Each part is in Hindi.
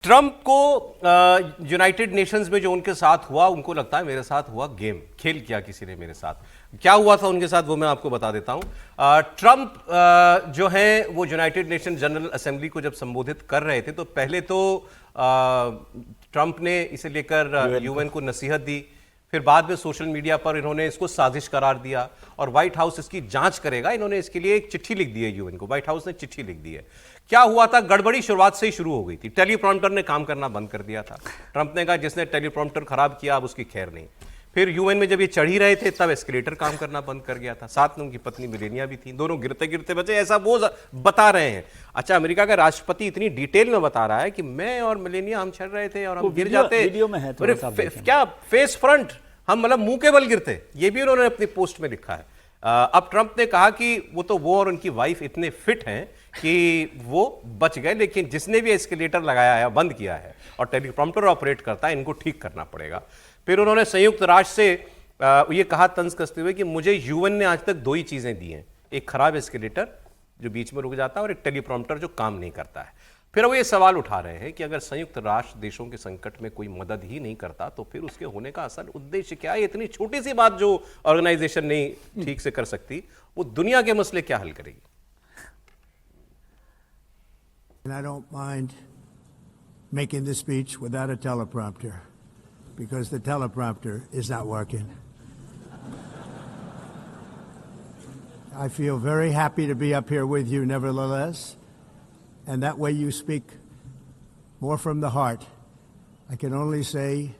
ट्रंप को यूनाइटेड नेशंस में जो उनके साथ हुआ, उनको लगता है मेरे साथ हुआ गेम, खेल किया किसी ने मेरे साथ। क्या हुआ था उनके साथ वो मैं आपको बता देता हूं। ट्रंप जो है वो यूनाइटेड नेशन जनरल असेंबली को जब संबोधित कर रहे थे तो पहले तो ट्रंप ने इसे लेकर यूएन को नसीहत दी, फिर बाद में सोशल मीडिया पर इन्होंने इसको साजिश करार दिया और व्हाइट हाउस इसकी जांच करेगा। इन्होंने इसके लिए एक चिट्ठी लिख दी है यूएन को, व्हाइट हाउस ने चिट्ठी लिख दी है। क्या हुआ था, गड़बड़ी शुरुआत से ही शुरू हो गई थी। टेलीप्रॉम्प्टर ने काम करना बंद कर दिया था। ट्रंप ने कहा जिसने टेलीप्रॉम्प्टर खराब किया अब उसकी खैर नहीं। फिर यूएन में जब ये चढ़ ही रहे थे तब एस्केलेटर काम करना बंद कर गया था। साथ में उनकी पत्नी मिलेनिया भी थी, दोनों गिरते गिरते बचे, ऐसा वो बता रहे हैं। अच्छा, अमेरिका का राष्ट्रपति इतनी डिटेल में बता रहा है कि मैं और मिलेनिया हम चढ़ रहे थे और हम गिर जाते, क्या फेस फ्रंट, हम मतलब मुंह के बल गिरते। ये भी उन्होंने अपनी पोस्ट में लिखा है। अब ट्रंप ने कहा कि वो और उनकी वाइफ इतने फिट हैं कि वो बच गए, लेकिन जिसने भी एस्केलेटर लगाया है, बंद किया है और टेलीप्रॉम्प्टर ऑपरेट करता है, इनको ठीक करना पड़ेगा। फिर उन्होंने संयुक्त राष्ट्र से ये कहा तंज कसते हुए कि मुझे यूएन ने आज तक दो ही चीजें दी हैं, एक खराब एस्केलेटर जो बीच में रुक जाता है और एक टेलीप्रॉम्प्टर जो काम नहीं करता है। फिर वो ये सवाल उठा रहे हैं कि अगर संयुक्त राष्ट्र देशों के संकट में कोई मदद ही नहीं करता तो फिर उसके होने का असल उद्देश्य क्या है। इतनी छोटी सी बात जो ऑर्गेनाइजेशन नहीं ठीक से कर सकती, वो दुनिया के मसले क्या हल करेगी। And I don't mind making the speech without a teleprompter because the teleprompter is not working. I feel very happy to be up here with you nevertheless. And that way you speak more from the heart. I can only say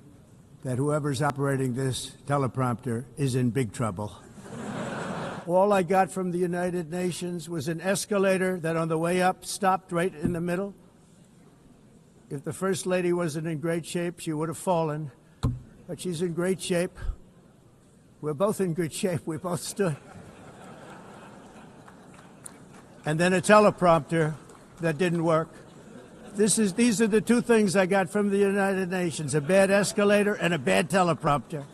that whoever's operating this teleprompter is in big trouble. All I got from the United Nations was an escalator that on the way up stopped right in the middle. If the First Lady wasn't in great shape, she would have fallen. But she's in great shape. We're both in good shape. We both stood. And then a teleprompter that didn't work. These are the two things I got from the United Nations: a bad escalator and a bad teleprompter.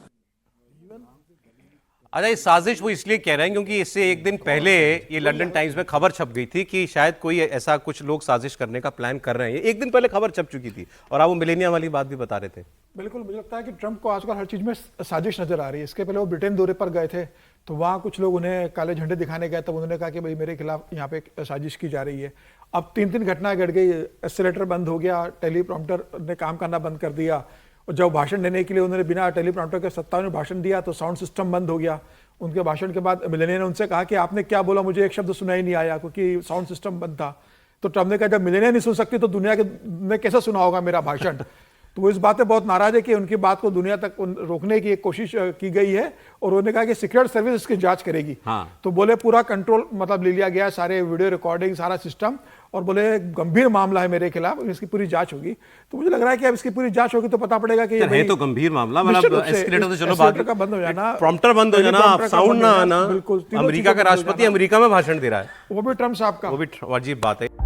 अच्छा, ये साजिश वो इसलिए कह रहे हैं क्योंकि इससे एक दिन पहले ये लंदन टाइम्स में खबर छप गई थी कि शायद कोई ऐसा कुछ लोग साजिश करने का प्लान कर रहे हैं। एक दिन पहले खबर छप चुकी थी और आप वो मिलेनिया वाली बात भी बता रहे थे। बिल्कुल, मुझे लगता है कि ट्रंप को आजकल हर चीज में साजिश नजर आ रही है। इसके पहले वो ब्रिटेन दौरे पर गए थे तो वहाँ कुछ लोग उन्हें काले झंडे दिखाने गए, तब उन्होंने कहा कि भाई मेरे खिलाफ यहाँ पे साजिश की जा रही है। अब तीन घटनाएं घट गई, एस्केलेटर बंद हो गया, टेलीप्रॉम्प्टर ने काम करना बंद कर दिया, और जब भाषण देने के लिए उन्होंने बिना टेलीप्रॉम्प्टर के 57 भाषण दिया तो साउंड सिस्टम बंद हो गया। उनके भाषण के बाद मिलेनिया ने उनसे कहा कि आपने क्या बोला, मुझे एक शब्द सुनाई नहीं आया क्योंकि साउंड सिस्टम बंद था। तो ट्रंप ने कहा जब मिलेनिया नहीं सुन सकती तो दुनिया के में कैसे सुना होगा मेरा भाषण। तो वो इस बात पे बहुत नाराज है कि उनकी बात को दुनिया तक रोकने की एक कोशिश की गई है और उन्होंने कहा कि सीक्रेट सर्विस इसकी जांच करेगी। हाँ। तो बोले पूरा कंट्रोल मतलब ले लिया गया, सारे वीडियो रिकॉर्डिंग सारा सिस्टम, और बोले गंभीर मामला है मेरे खिलाफ, इसकी पूरी जांच होगी। तो मुझे लग रहा है कि अब इसकी पूरी जांच होगी तो पता पड़ेगा कि ये तो गंभीर मामला, मतलब एस्केलेटर तो चलो बात, का बंद हो जाना, प्रॉम्प्टर बंद हो जाना, साउंड ना आना। अमेरिका का राष्ट्रपति अमेरिका में भाषण दे रहा है, वो भी ट्रंप साहब का, वो भी अजीब बात है।